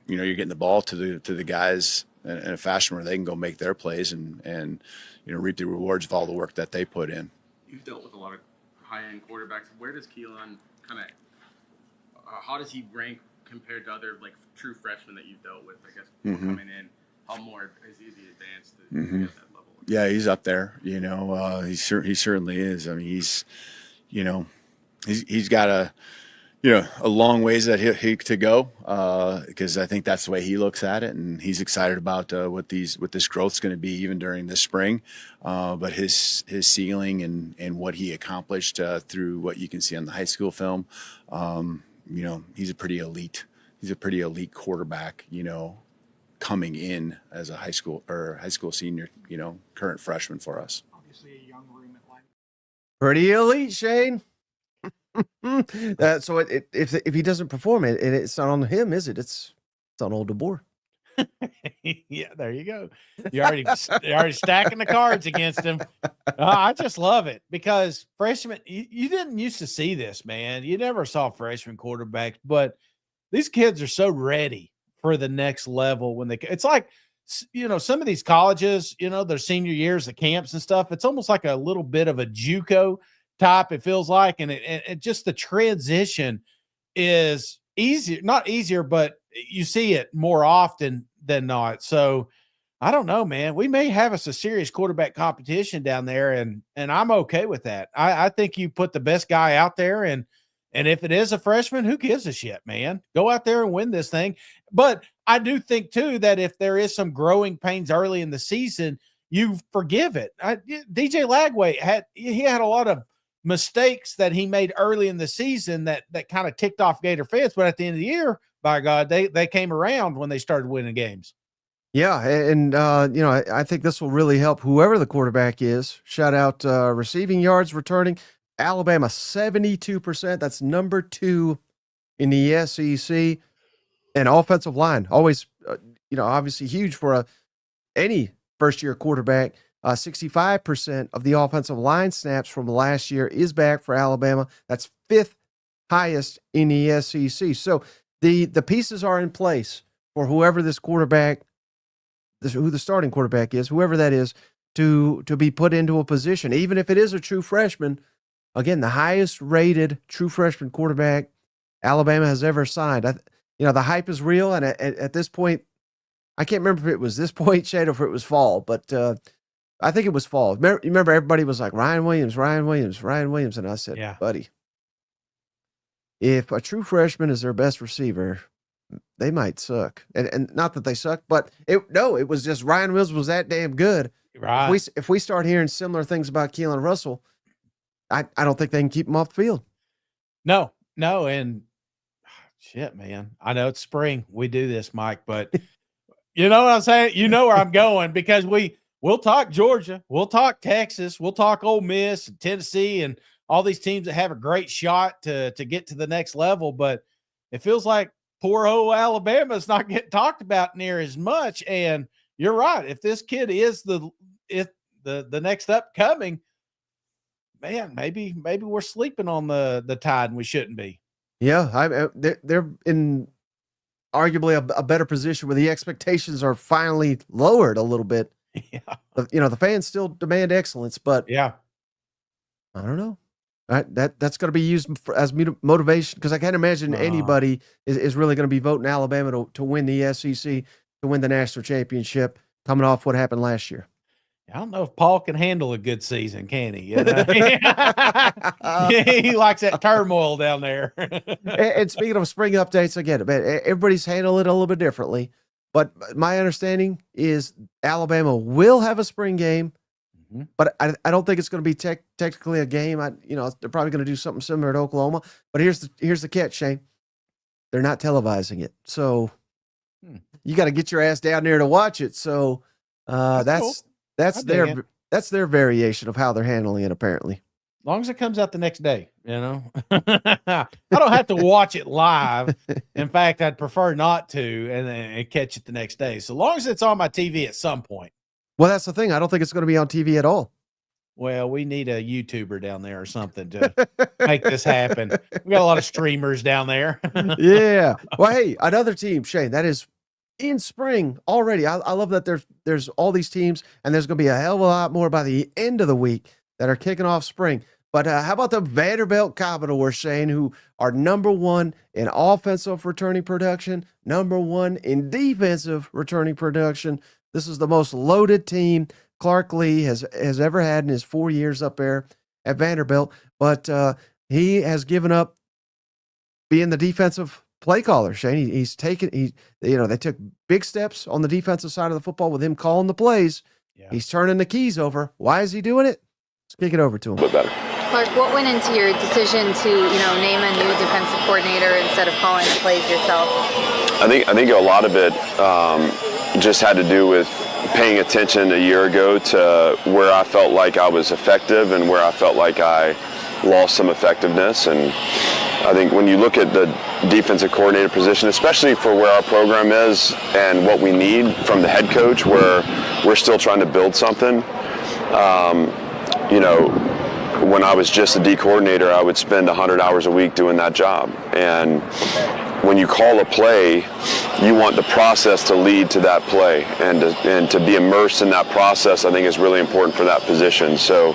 you're getting the ball to the guys in a fashion where they can go make their plays and reap the rewards of all the work that they put in. You've dealt with a lot of high-end quarterbacks. Where does Keelan how does he rank compared to other true freshmen that you've dealt with? I guess coming in, how more is he advanced to get that level? Yeah, he's up there. He certainly is. I mean, he's got a long ways that he to go because I think that's the way he looks at it, and he's excited about what this growth's going to be even during this spring. But his ceiling and what he accomplished through what you can see on the high school film, he's a pretty elite quarterback. Coming in as a high school senior, current freshman for us. Obviously, a young room at line. Pretty elite, Shane. So if he doesn't perform it's not on him, is it? It's on old DeBoer. Yeah, there you go. You're already stacking the cards against him. I just love it because freshmen, you didn't used to see this, man. You never saw freshman quarterbacks, but these kids are so ready for the next level when it's like, some of these colleges, their senior years, the camps and stuff, it's almost like a little bit of a JUCO type, it feels like, and it just the transition is easier, not easier, but you see it more often than not. So I don't know, man. We may have us a serious quarterback competition down there, and I'm okay with that. I think you put the best guy out there, and if it is a freshman, who gives a shit, man? Go out there and win this thing. But I do think too that if there is some growing pains early in the season, you forgive it. DJ Lagway had a lot of mistakes that he made early in the season that kind of ticked off Gator fans, but at the end of the year, by God, they came around when they started winning games. Yeah, and I think this will really help whoever the quarterback is. Shout out receiving yards, returning. Alabama 72%. That's number 2 in the SEC. And offensive line, always obviously huge for any first-year quarterback. 65% of the offensive line snaps from last year is back for Alabama. That's 5th highest in the SEC. So the pieces are in place for whoever this quarterback, who the starting quarterback is, whoever that is, to be put into a position, even if it is a true freshman. Again, the highest rated true freshman quarterback Alabama has ever signed. The hype is real, and at this point, I can't remember if it was this point, Shade, or if it was fall, but I think it was fall. Remember everybody was like, Ryan Williams, and I said, yeah, buddy, if a true freshman is their best receiver, they might suck. And not that they suck, but it was just Ryan Williams was that damn good. Right. If we start hearing similar things about Keelan Russell, I don't think they can keep him off the field. No, and shit, man. I know it's spring. We do this, Mike, but you know what I'm saying? You know where I'm going, because we'll talk Georgia, we'll talk Texas, we'll talk Ole Miss and Tennessee and all these teams that have a great shot to get to the next level, but it feels like poor old Alabama is not getting talked about near as much. And you're right. If this kid is the next upcoming, man, maybe we're sleeping on the tide and we shouldn't be. Yeah, they're in arguably a better position where the expectations are finally lowered a little bit. Yeah. The fans still demand excellence, but yeah, I don't know. That's going to be used as motivation, because I can't imagine anybody is really going to be voting Alabama to win the SEC, to win the national championship, coming off what happened last year. I don't know if Paul can handle a good season, can he? He likes that turmoil down there. And speaking of spring updates, again, everybody's handling it a little bit differently. But my understanding is Alabama will have a spring game, but I don't think it's going to be technically a game. They're probably going to do something similar to Oklahoma. But here's the catch, Shane. They're not televising it, so you got to get your ass down there to watch it. So that's their variation of how they're handling it, apparently. As long as it comes out the next day, I don't have to watch it live. In fact, I'd prefer not to, and then catch it the next day. So long as it's on my TV at some point. Well, that's the thing. I don't think it's going to be on TV at all. Well, we need a YouTuber down there or something to make this happen. We got a lot of streamers down there. Yeah. Well, hey, another team, Shane, that is in spring already. I love that there's all these teams, and there's going to be a hell of a lot more by the end of the week that are kicking off spring. But how about the Vanderbilt Commodores, Shane, who are number one in offensive returning production, number one in defensive returning production. This is the most loaded team Clark Lee has ever had in his 4 years up there at Vanderbilt. But he has given up being the defensive play caller, Shane. They took big steps on the defensive side of the football with him calling the plays. Yeah. He's turning the keys over. Why is he doing it? Let's kick it over to him. A bit better. Clark, what went into your decision to, name a new defensive coordinator instead of calling the plays yourself? I think a lot of it just had to do with paying attention a year ago to where I felt like I was effective and where I felt like I lost some effectiveness. And I think when you look at the defensive coordinator position, especially for where our program is and what we need from the head coach, where we're still trying to build something, when I was just a D coordinator, I would spend 100 hours a week doing that job. And when you call a play, you want the process to lead to that play, and to be immersed in that process, I think, is really important for that position. So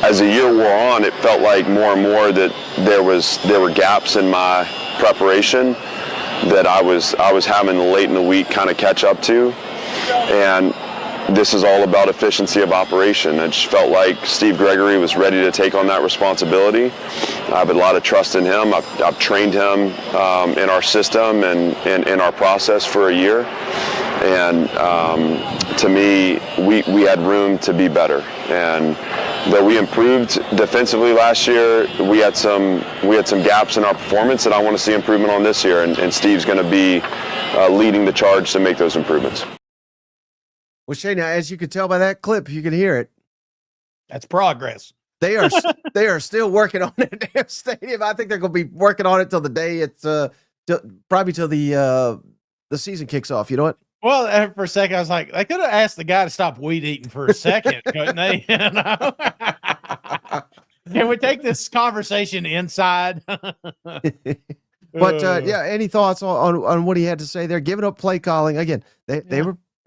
as the year wore on, it felt like more and more that there were gaps in my preparation that I was having late in the week kind of catch up to. And this is all about efficiency of operation. I just felt like Steve Gregory was ready to take on that responsibility. I have a lot of trust in him. I've trained him in our system and in our process for a year. And to me, we had room to be better. And though we improved defensively last year, we had some gaps in our performance that I want to see improvement on this year. And Steve's going to be leading the charge to make those improvements. Well, Shane, as you could tell by that clip, you can hear it. That's progress. They are still working on that damn stadium. I think they're going to be working on it till the day it's probably till the season kicks off. You know what? Well, for a second, I was like, they could have asked the guy to stop weed eating for a second, couldn't they? Can we take this conversation inside? But any thoughts on what he had to say there? Giving up play calling again. They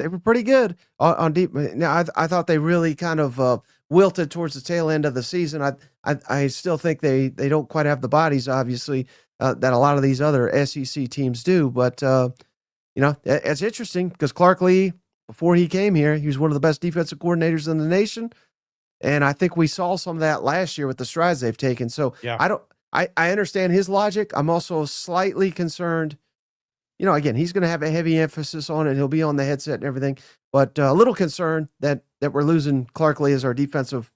were pretty good on deep. Now I thought they really kind of wilted towards the tail end of the season. I still think they don't quite have the bodies, obviously, that a lot of these other SEC teams do. But it's interesting because Clark Lee, before he came here, he was one of the best defensive coordinators in the nation, and I think we saw some of that last year with the strides they've taken. So I understand his logic. I'm also slightly concerned. Again, he's going to have a heavy emphasis on it. He'll be on the headset and everything, but a little concerned that we're losing Clark Lee as our defensive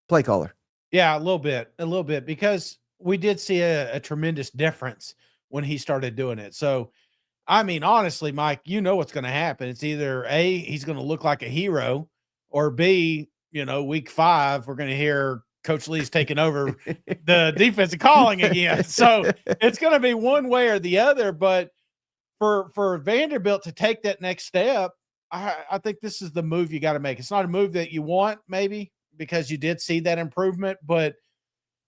play caller. Yeah, a little bit, because we did see a tremendous difference when he started doing it. So, I mean, honestly, Mike, you know what's going to happen. It's either A, he's going to look like a hero, or B, week 5, we're going to hear Coach Lee's taking over the defensive calling again. So it's going to be one way or the other. But for Vanderbilt to take that next step, I think this is the move you got to make. It's not a move that you want, maybe, because you did see that improvement, but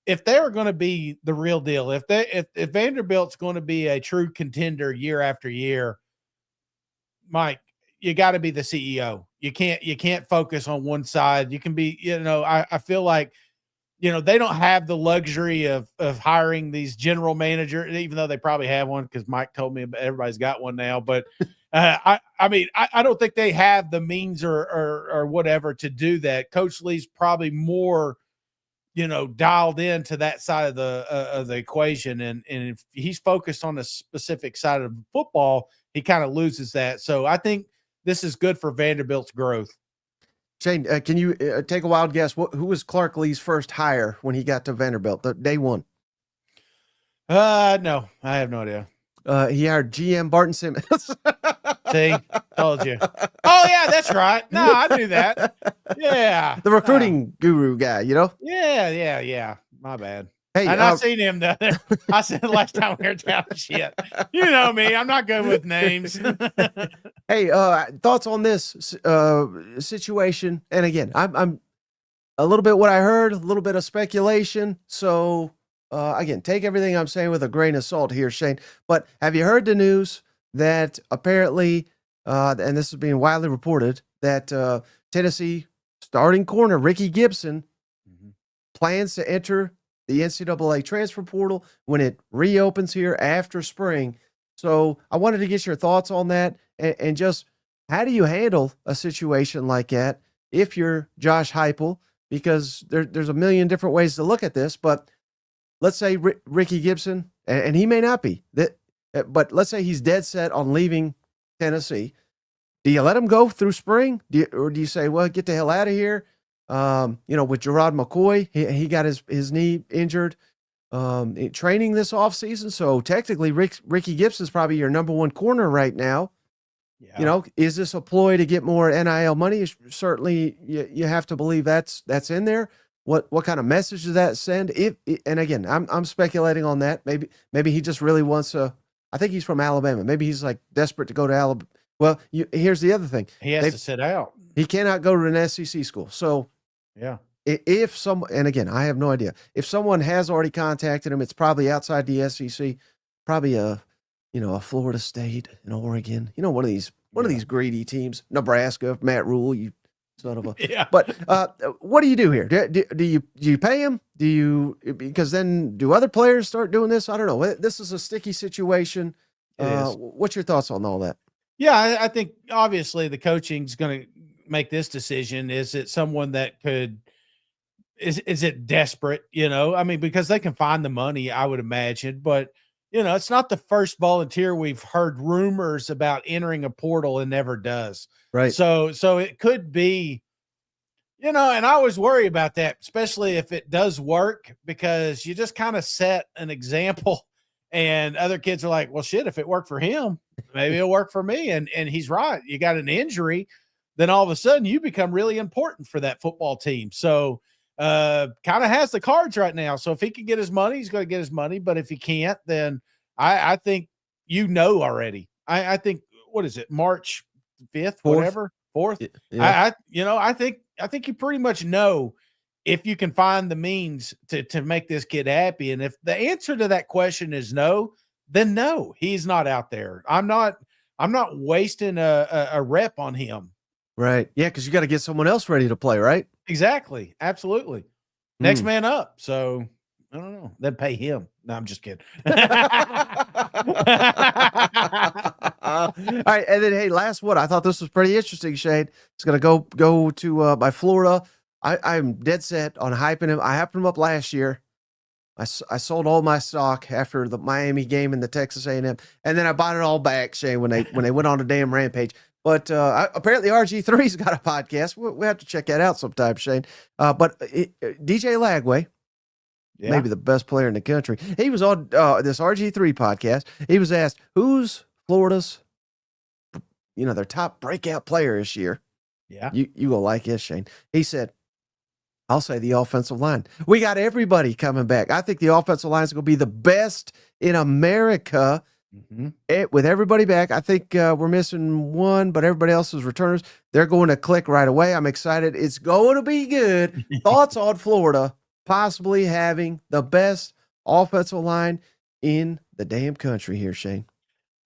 if they are going to be the real deal, if Vanderbilt's going to be a true contender year after year, Mike, you got to be the CEO. You can't focus on one side. You can be, I feel like, they don't have the luxury of hiring these general managers, even though they probably have one, because Mike told me everybody's got one now. But I mean, I don't think they have the means or whatever to do that. Coach Lee's probably more, dialed into that side of the equation. And if he's focused on a specific side of football, he kind of loses that. So I think this is good for Vanderbilt's growth. Shane, can you take a wild guess? Who was Clark Lee's first hire when he got to Vanderbilt, day one? No, I have no idea. He hired GM Barton Simmons. See, told you. Oh yeah, that's right. No, I knew that. Yeah, the recruiting guru guy. Yeah. My bad. Hey, and I seen him the other. I said last time we were talking shit. You know me. I'm not good with names. Hey, thoughts on this situation? And again, I'm a little bit what I heard, a little bit of speculation. So again, take everything I'm saying with a grain of salt here, Shane. But have you heard the news that apparently, and this is being widely reported, that Tennessee starting corner Ricky Gibson plans to enter the NCAA transfer portal when it reopens here after spring. So I wanted to get your thoughts on that, and just how do you handle a situation like that if you're Josh Heupel? Because there's a million different ways to look at this, but let's say Ricky Gibson, and he may not be, but let's say he's dead set on leaving Tennessee. Do you let him go through spring? Or do you say, well, get the hell out of here? With Gerard McCoy, he got his knee injured in training this offseason. So technically, Ricky Gibson's probably your number one corner right now. Yeah. Is this a ploy to get more NIL money? Certainly, you have to believe that's in there. What kind of message does that send? And again, I'm speculating on that. Maybe he just really wants to. I think he's from Alabama. Maybe he's like desperate to go to Alabama. Well, here's the other thing. He has to sit out. He cannot go to an SEC school. So, yeah. If and again, I have no idea. If someone has already contacted him, it's probably outside the SEC, probably a Florida State, an Oregon, one of these greedy teams, Nebraska, Matt Rule, you son of a. Yeah. But what do you do here? Do you pay him? Because then do other players start doing this? I don't know. This is a sticky situation. What's your thoughts on all that? Yeah, I think obviously the coaching's going to make this decision. Is it someone that is it desperate? I mean, because they can find the money, I would imagine, but it's not the first volunteer we've heard rumors about entering a portal and never does. Right. So it could be, and I always worry about that, especially if it does work, because you just kind of set an example and other kids are like, well, shit, if it worked for him, maybe it'll work for me. And he's right. You got an injury, then all of a sudden you become really important for that football team. So kind of has the cards right now. So if he can get his money, he's going to get his money. But if he can't, then I think already. I think, what is it, March 5th, whatever, 4th? Yeah. I think you pretty much know if you can find the means to make this kid happy. And if the answer to that question is no, then no, he's not out there. I'm not wasting a rep on him. Right. Yeah, because you got to get someone else ready to play, right? Exactly. Absolutely. Next man up. So I don't know. Then pay him. No, I'm just kidding. All right. And then, hey, last one. I thought this was pretty interesting, Shane. It's going to go to by Florida. I'm dead set on hyping him. I hyped him up last year. I sold all my stock after the Miami game and the Texas A&M, and then I bought it all back, Shane, when they went on a damn rampage. But apparently RG3's got a podcast. We have to check that out sometime, Shane. But DJ Lagway, maybe the best player in the country, he was on this RG3 podcast. He was asked, who's Florida's, their top breakout player this year? Yeah. You will like this, Shane. He said, I'll say the offensive line. We got everybody coming back. I think the offensive line is going to be the best in America with everybody back. I think we're missing one, but everybody else's returners, they're going to click right away. I'm excited. It's going to be good. Thoughts on Florida possibly having the best offensive line in the damn country here, Shane?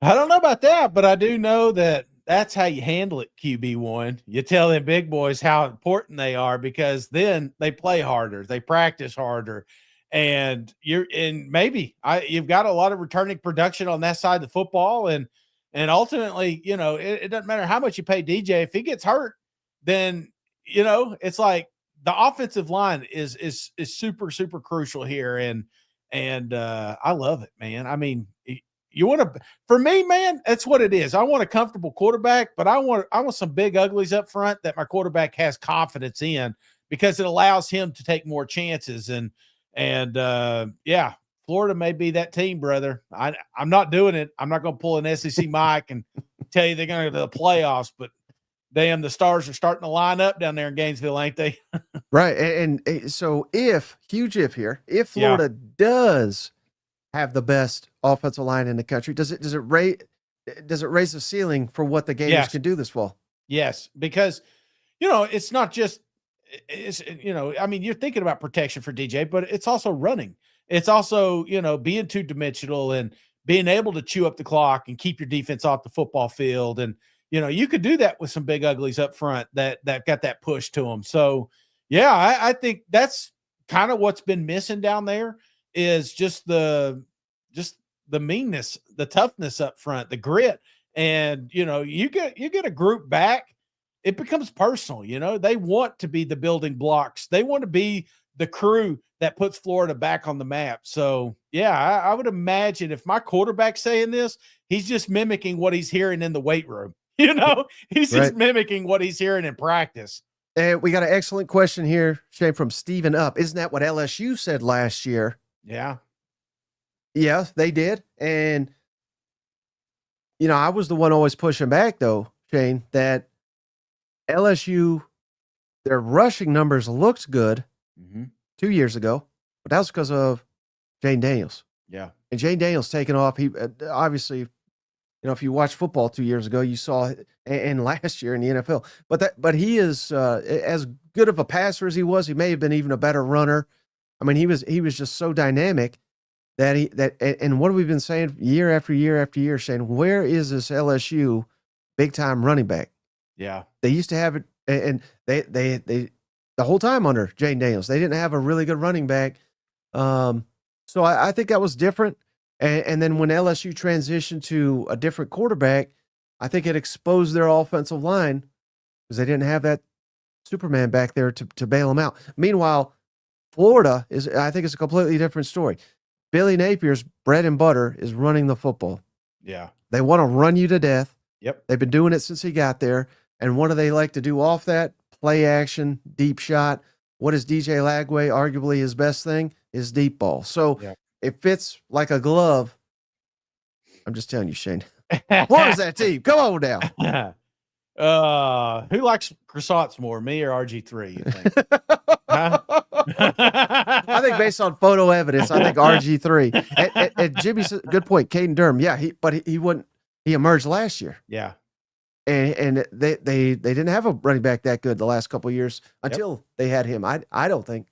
I don't know about that, but I do know that that's how you handle it, QB1. You tell them big boys how important they are, because then they play harder, they practice harder, and maybe you've got a lot of returning production on that side of the football, and ultimately, it doesn't matter how much you pay DJ. If he gets hurt, then it's like the offensive line is super, super crucial here, and I love it, man. I mean, for me, man, that's what it is. I want a comfortable quarterback, but I want some big uglies up front that my quarterback has confidence in, because it allows him to take more chances. And Florida may be that team, brother. I'm not doing it. I'm not going to pull an SEC mic and tell you they're going to go to the playoffs, but damn, the stars are starting to line up down there in Gainesville, ain't they? Right. And so if Florida does have the best offensive line in the country, does it raise the ceiling for what the Gators can do this fall? Yes, because it's not just I mean, you're thinking about protection for DJ, but it's also running. It's also being two-dimensional and being able to chew up the clock and keep your defense off the football field. And you could do that with some big uglies up front that got that push to them. So I think that's kind of what's been missing down there, is just the meanness, the toughness up front, the grit. And, you get a group back, it becomes personal. They want to be the building blocks. They want to be the crew that puts Florida back on the map. So I would imagine if my quarterback's saying this, he's just mimicking what he's hearing in the weight room. He's just mimicking what he's hearing in practice. And we got an excellent question here, Shane, from Steven Up. Isn't that what LSU said last year? Yeah. Yeah, they did. And, I was the one always pushing back, though, Shane, that LSU, their rushing numbers looked good 2 years ago, but that was because of Jane Daniels. Yeah. And Jane Daniels taking off. He obviously, if you watched football 2 years ago, you saw it, and last year in the NFL. But he is as good of a passer as he was. He may have been even a better runner. I mean, he was just so dynamic and what have we been saying year after year after year, saying, where is this LSU big time running back? Yeah. They used to have it, and they the whole time under Jane Daniels, they didn't have a really good running back. So I think that was different. And then when LSU transitioned to a different quarterback, I think it exposed their offensive line, because they didn't have that Superman back there to bail them out. Meanwhile, Florida I think it's a completely different story. Billy Napier's bread and butter is running the football. Yeah. They want to run you to death. Yep. They've been doing it since he got there. And what do they like to do off that? Play action, deep shot. What is DJ Lagway? Arguably his best thing is deep ball. So it fits like a glove. I'm just telling you, Shane. What was that team? Come on down. Who likes croissants more, me or RG3, you think? Huh? I think based on photo evidence, I think RG3. And Jimmy said, good point. Caden Durham, he wouldn't. He emerged last year. Yeah, and they didn't have a running back that good the last couple of years until they had him. I don't think.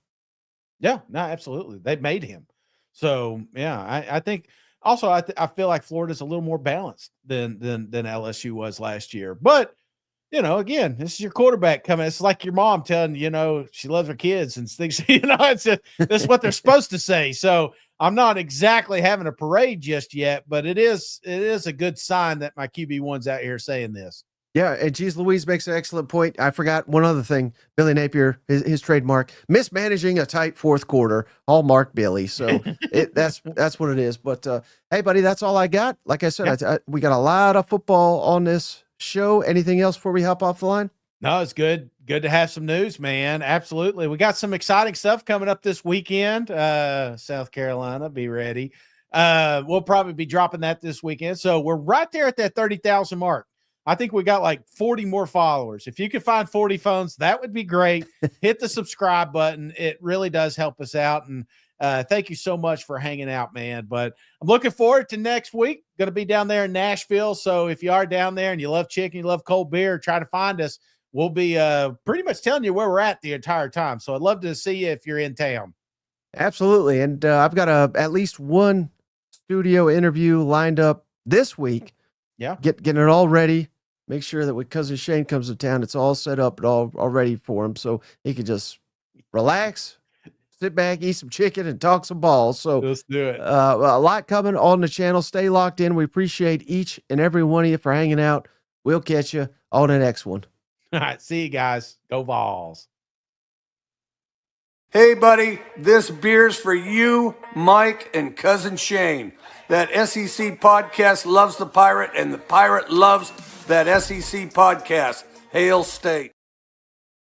Yeah, no, absolutely. They made him. So I think also I feel like Florida's a little more balanced than LSU was last year, but. Again, this is your quarterback coming. It's like your mom telling she loves her kids and things. That's what they're supposed to say. So I'm not exactly having a parade just yet, but it is a good sign that my QB1's out here saying this. Yeah, and Geez Louise makes an excellent point. I forgot one other thing. Billy Napier, his trademark, mismanaging a tight fourth quarter, hallmark Billy. So that's what it is. But hey, buddy, that's all I got. Like I said, we got a lot of football on this show. Anything else before we hop off the line? No, it's good. Good to have some news, man. Absolutely. We got some exciting stuff coming up this weekend. South Carolina, be ready. We'll probably be dropping that this weekend. So we're right there at that 30,000 mark. I think we got like 40 more followers. If you could find 40 phones, that would be great. Hit the subscribe button. It really does help us out. And thank you so much for hanging out, man. But I'm looking forward to next week. Going to be down there in Nashville. So if you are down there and you love chicken, you love cold beer, try to find us. We'll be pretty much telling you where we're at the entire time. So I'd love to see you if you're in town. Absolutely. And I've got at least one studio interview lined up this week. Yeah. Getting it all ready. Make sure that when Cousin Shane comes to town, it's all set up and all ready for him. So he can just relax, sit back, eat some chicken, and talk some balls. So let's do it. A lot coming on the channel. Stay locked in. We appreciate each and every one of you for hanging out. We'll catch you on the next one. All right. See you guys. Go Vols. Hey, buddy, this beer's for you, Mike, and Cousin Shane. That SEC podcast loves the Pirate, and the Pirate loves that SEC podcast. Hail State.